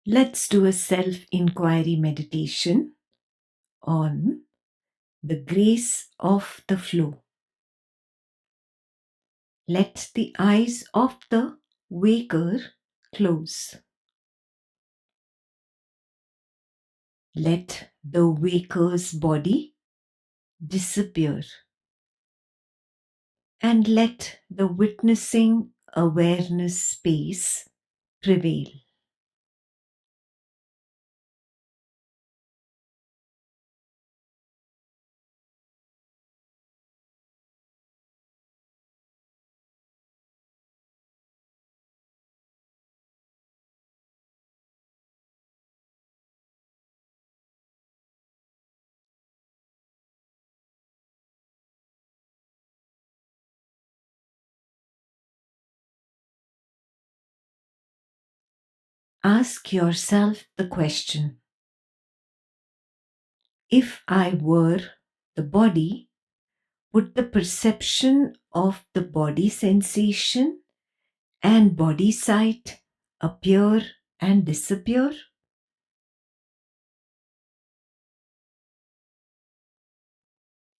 Let's do a self-inquiry meditation on the grace of the flow. Let the eyes of the waker close. Let the waker's body disappear. And let the witnessing awareness space prevail. Ask yourself the question: if I were the body, would the perception of the body sensation and body sight appear and disappear?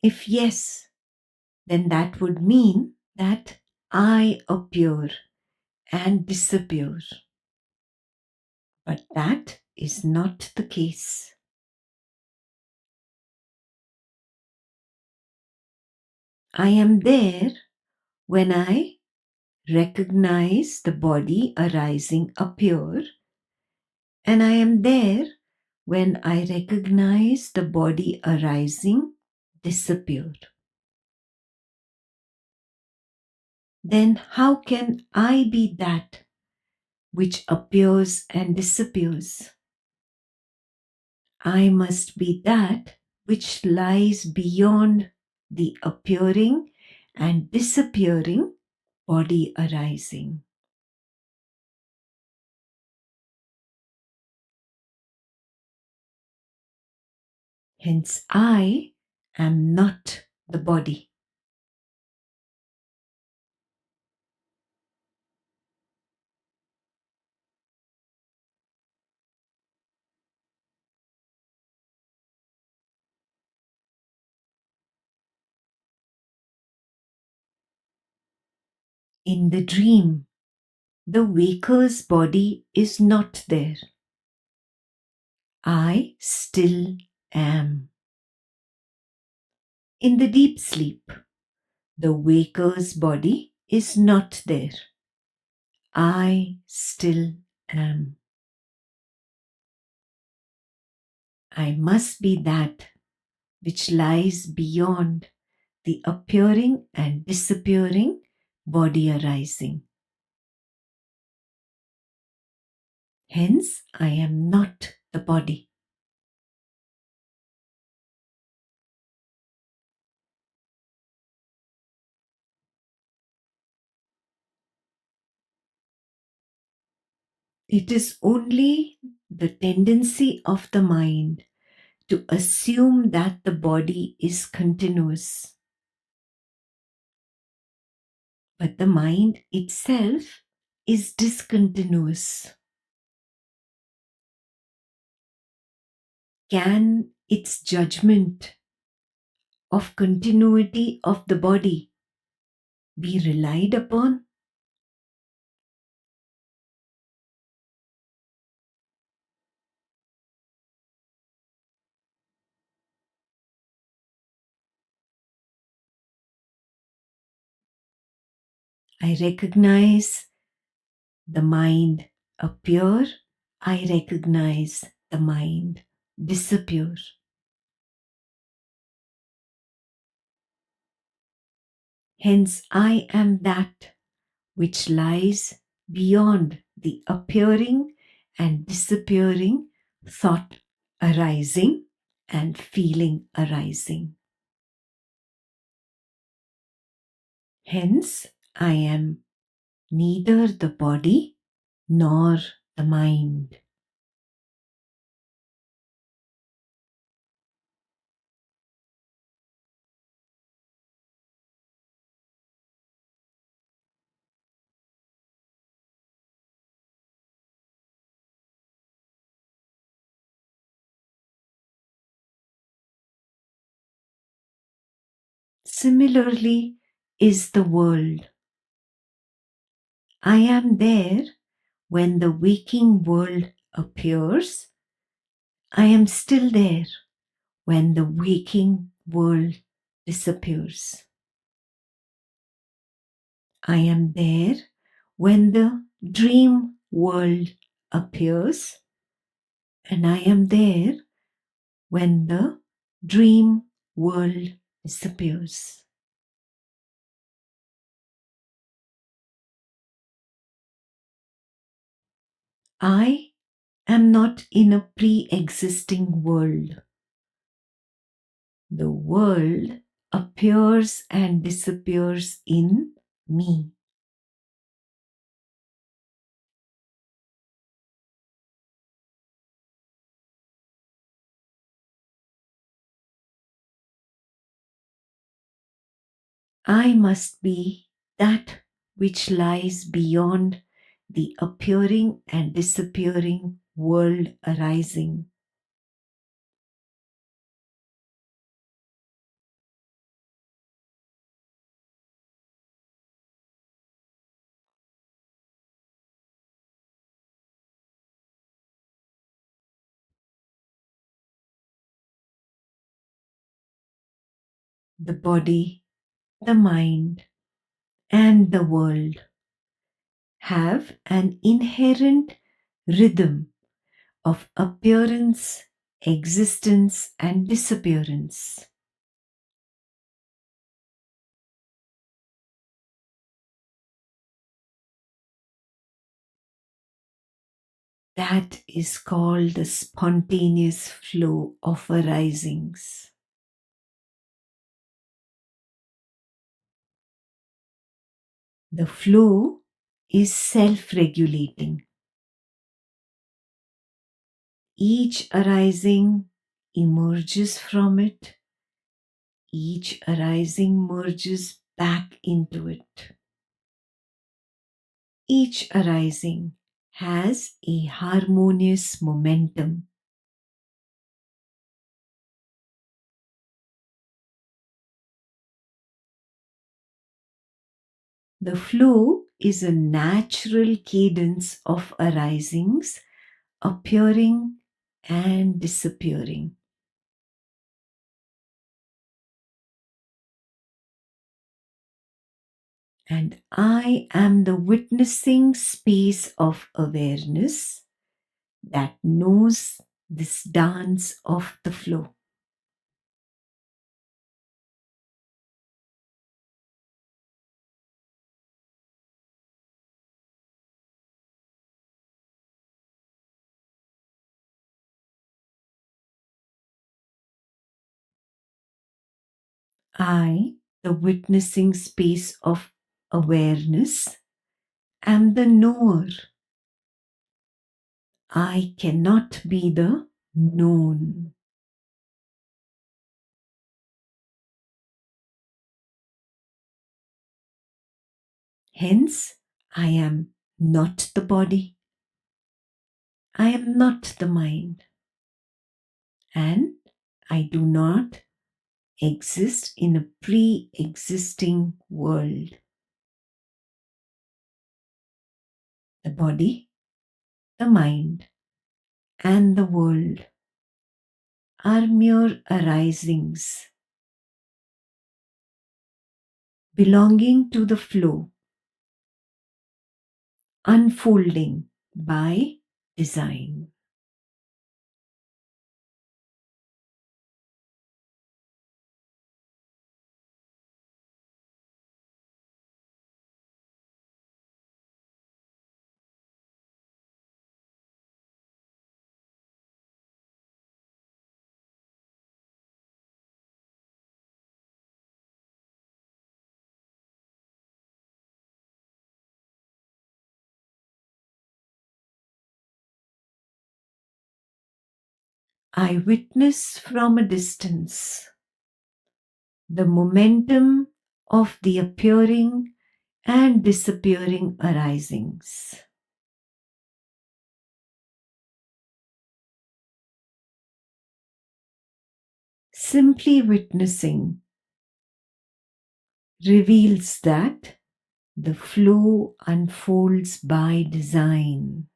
If yes, then that would mean that I appear and disappear. But that is not the case. I am there when I recognize the body arising appear, and I am there when I recognize the body arising disappear. Then how can I be that which appears and disappears? I must be that which lies beyond the appearing and disappearing body arising. Hence, I am not the body. In the dream, the waker's body is not there. I still am. In the deep sleep, the waker's body is not there. I still am. I must be that which lies beyond the appearing and disappearing body arising. Hence, I am not the body. It is only the tendency of the mind to assume that the body is continuous. But the mind itself is discontinuous. Can its judgment of continuity of the body be relied upon? I recognize the mind appear, I recognize the mind disappear. Hence, I am that which lies beyond the appearing and disappearing thought arising and feeling arising. Hence, I am neither the body nor the mind. Similarly is the world. I am there when the waking world appears. I am still there when the waking world disappears. I am there when the dream world appears, and I am there when the dream world disappears. I am not in a pre existing world. The world appears and disappears in me. I must be that which lies beyond the appearing and disappearing world arising. The body, the mind, and the world have an inherent rhythm of appearance, existence, and disappearance. That is called the spontaneous flow of arisings. The flow is self regulating. Each arising emerges from it, each arising merges back into it. Each arising has a harmonious momentum. The flow is a natural cadence of arisings, appearing and disappearing. And I am the witnessing space of awareness that knows this dance of the flow. I, the witnessing space of awareness, am the knower. I cannot be the known. Hence, I am not the body. I am not the mind. And I do not exist in a pre existing world. The body, the mind, and the world are mere arisings belonging to the flow, unfolding by design. I witness from a distance the momentum of the appearing and disappearing arisings. Simply witnessing reveals that the flow unfolds by design.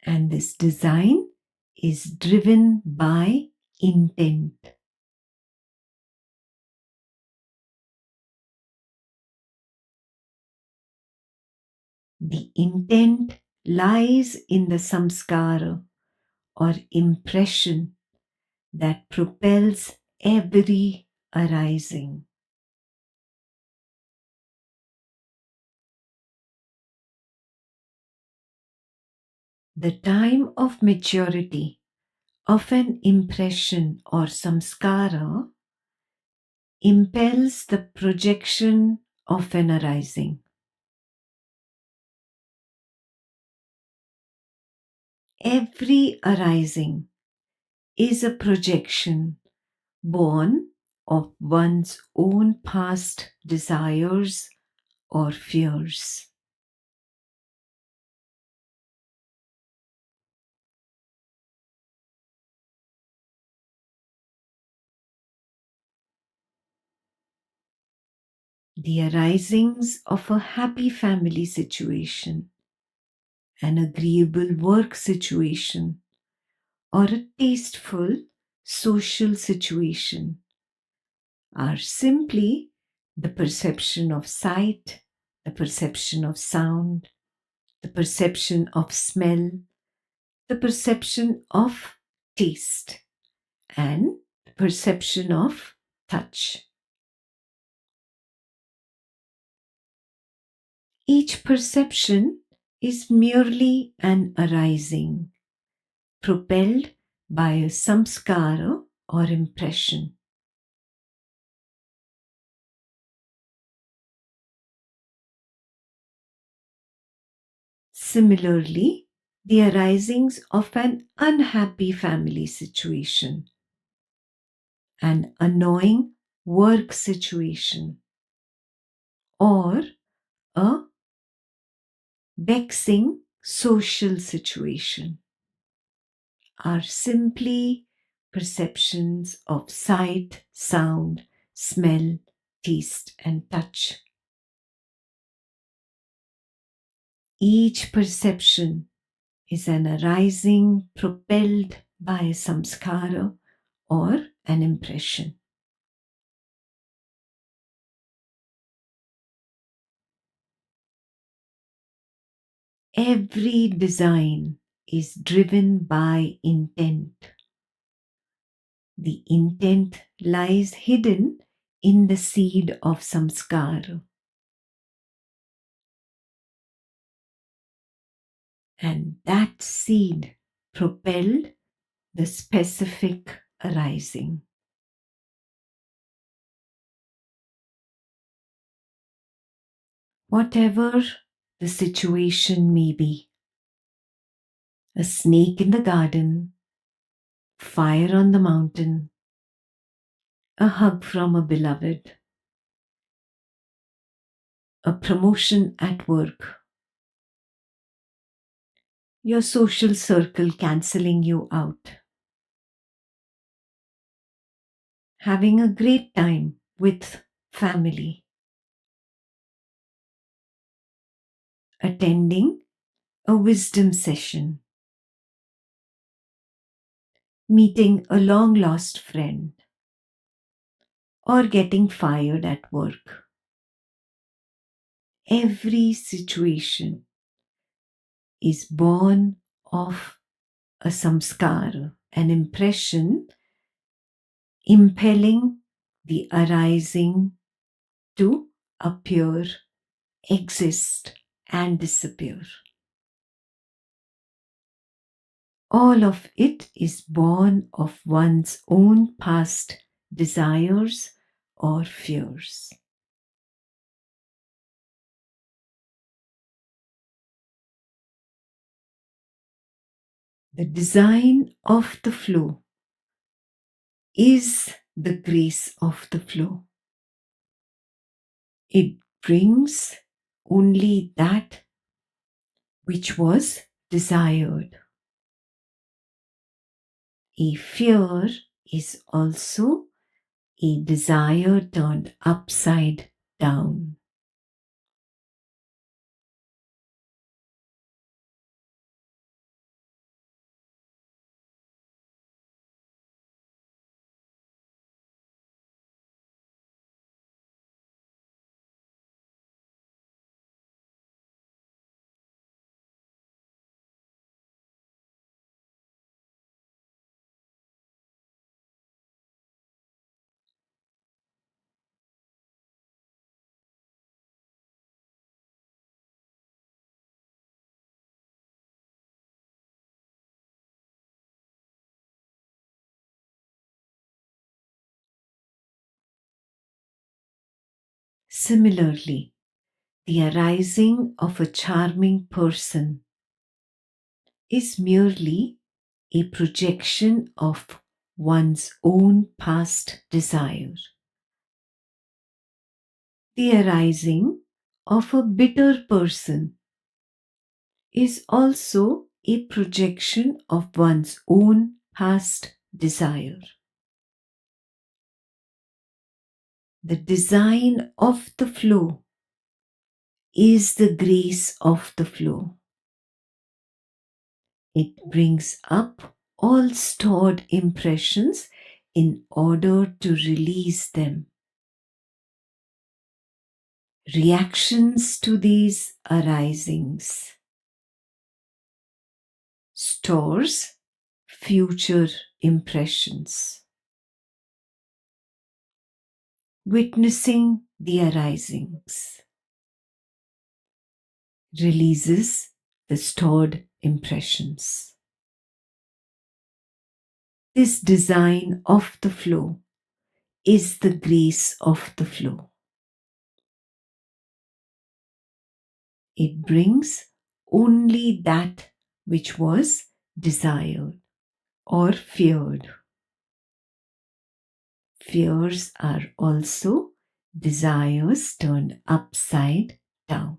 And this design is driven by intent. The intent lies in the samskara or impression that propels every arising. The time of maturity of an impression or samskara impels the projection of an arising. Every arising is a projection born of one's own past desires or fears. The arisings of a happy family situation, an agreeable work situation, or a tasteful social situation are simply the perception of sight, the perception of sound, the perception of smell, the perception of taste, and the perception of touch. Each perception is merely an arising, propelled by a samskara or impression. Similarly, the arisings of an unhappy family situation, an annoying work situation, or a vexing social situation are simply perceptions of sight, sound, smell, taste, and touch. Each perception is an arising propelled by a samskara or an impression. Every design is driven by intent. The intent lies hidden in the seed of samskara. And that seed propelled the specific arising. Whatever the situation may be, a snake in the garden, fire on the mountain, a hug from a beloved, a promotion at work, your social circle cancelling you out, having a great time with family, attending a wisdom session, meeting a long lost friend, or getting fired at work. Every situation is born of a samskara, an impression impelling the arising to appear, exist, and disappear. All of it is born of one's own past desires or fears. The design of the flow is the grace of the flow. It brings only that which was desired. A fear is also a desire turned upside down. Similarly, the arising of a charming person is merely a projection of one's own past desire. The arising of a bitter person is also a projection of one's own past desire. The design of the flow is the grace of the flow. It brings up all stored impressions in order to release them. Reactions to these arisings stores future impressions. Witnessing the arisings releases the stored impressions. This design of the flow is the grace of the flow. It brings only that which was desired or feared. Fears are also desires turned upside down.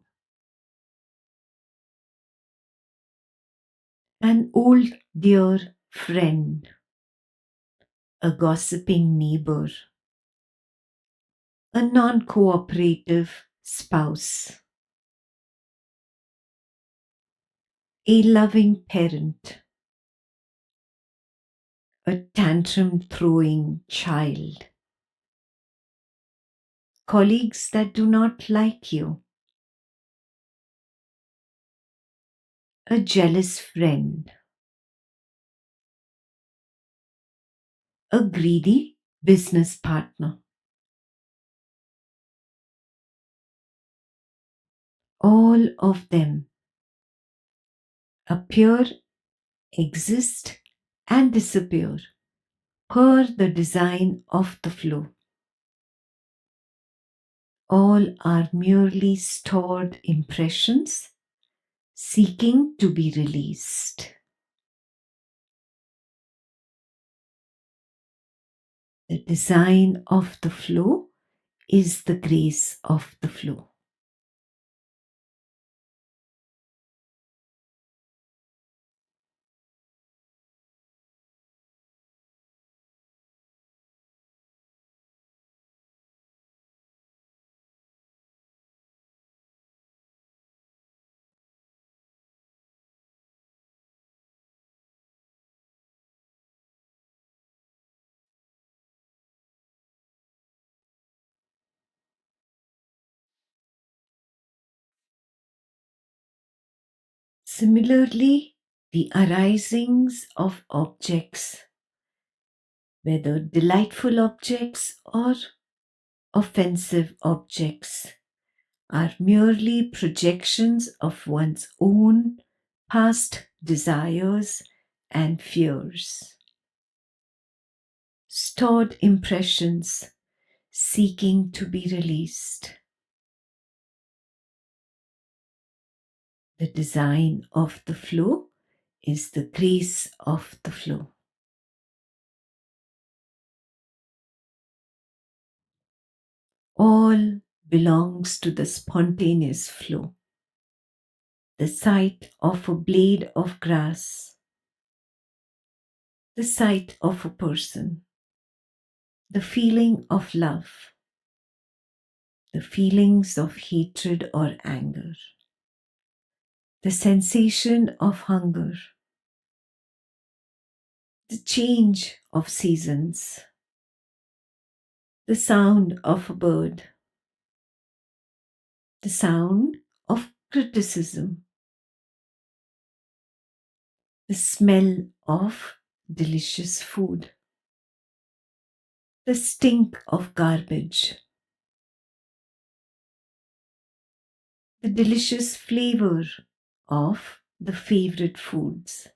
An old dear friend, a gossiping neighbor, a non cooperative spouse, a loving parent, a tantrum throwing child, colleagues that do not like you, a jealous friend, a greedy business partner. All of them appear, exist, and disappear per the design of the flow. All are merely stored impressions seeking to be released. The design of the flow is the grace of the flow. Similarly, the arisings of objects, whether delightful objects or offensive objects, are merely projections of one's own past desires and fears. Stored impressions seeking to be released. The design of the flow is the grace of the flow. All belongs to the spontaneous flow. The sight of a blade of grass, the sight of a person, the feeling of love, the feelings of hatred or anger, the sensation of hunger, the change of seasons, the sound of a bird, the sound of criticism, the smell of delicious food, the stink of garbage, the delicious flavor of the favorite foods,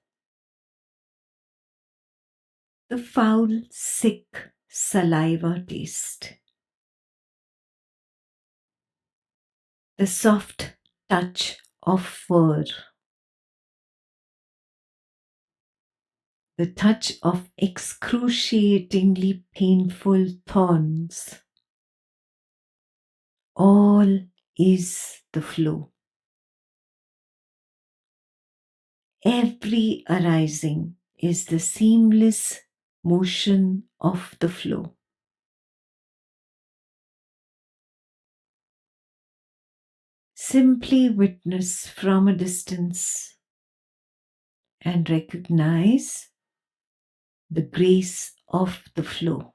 the foul, sick saliva taste, the soft touch of fur, the touch of excruciatingly painful thorns. All is the flow. Every arising is the seamless motion of the flow. Simply witness from a distance and recognize the grace of the flow.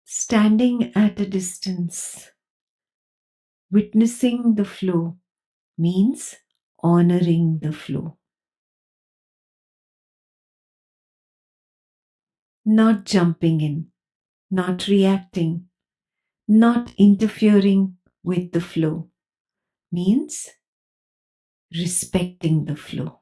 Standing at a distance, witnessing the flow means honoring the flow. Not jumping in, not reacting, not interfering with the flow means respecting the flow.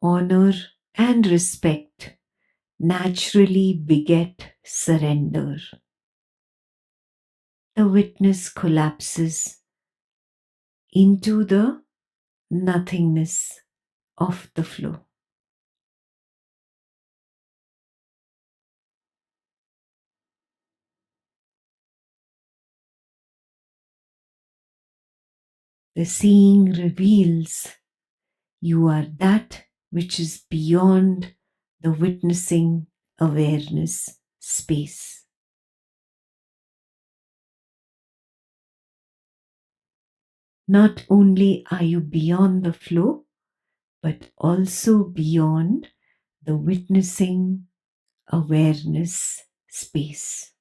Honor and respect naturally beget surrender. The witness collapses into the nothingness of the flow. The seeing reveals you are that which is beyond the witnessing awareness space. Not only are you beyond the flow, but also beyond the witnessing awareness space.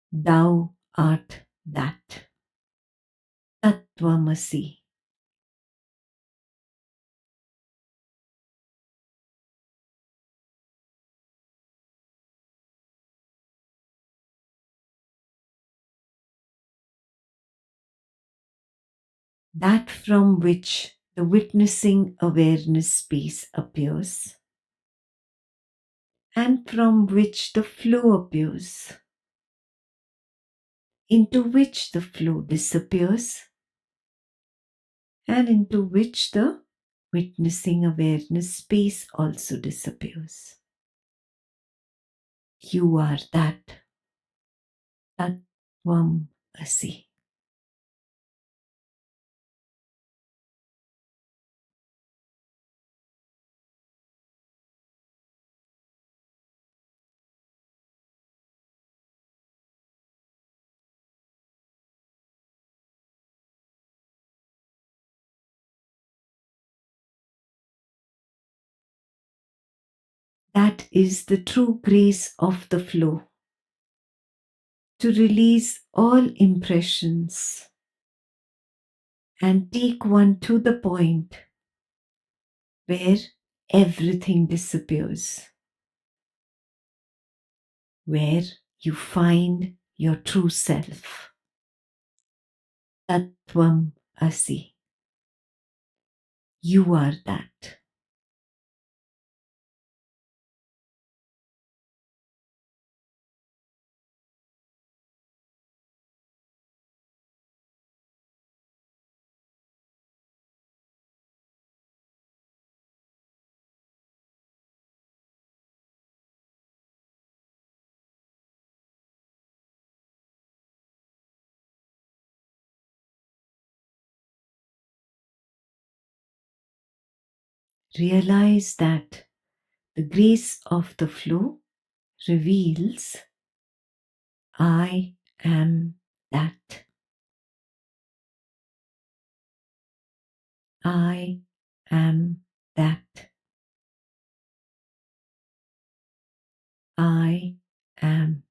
Thou art that. Tattvamasi. That from which the witnessing awareness space appears and from which the flow appears, into which the flow disappears and into which the witnessing awareness space also disappears. You are that. Tattvam Asi. That is the true grace of the flow. To release all impressions, and take one to the point where everything disappears, where you find your true self. Tattvam Asi. You are that. Realize that the grace of the flow reveals I am that. I am that. I am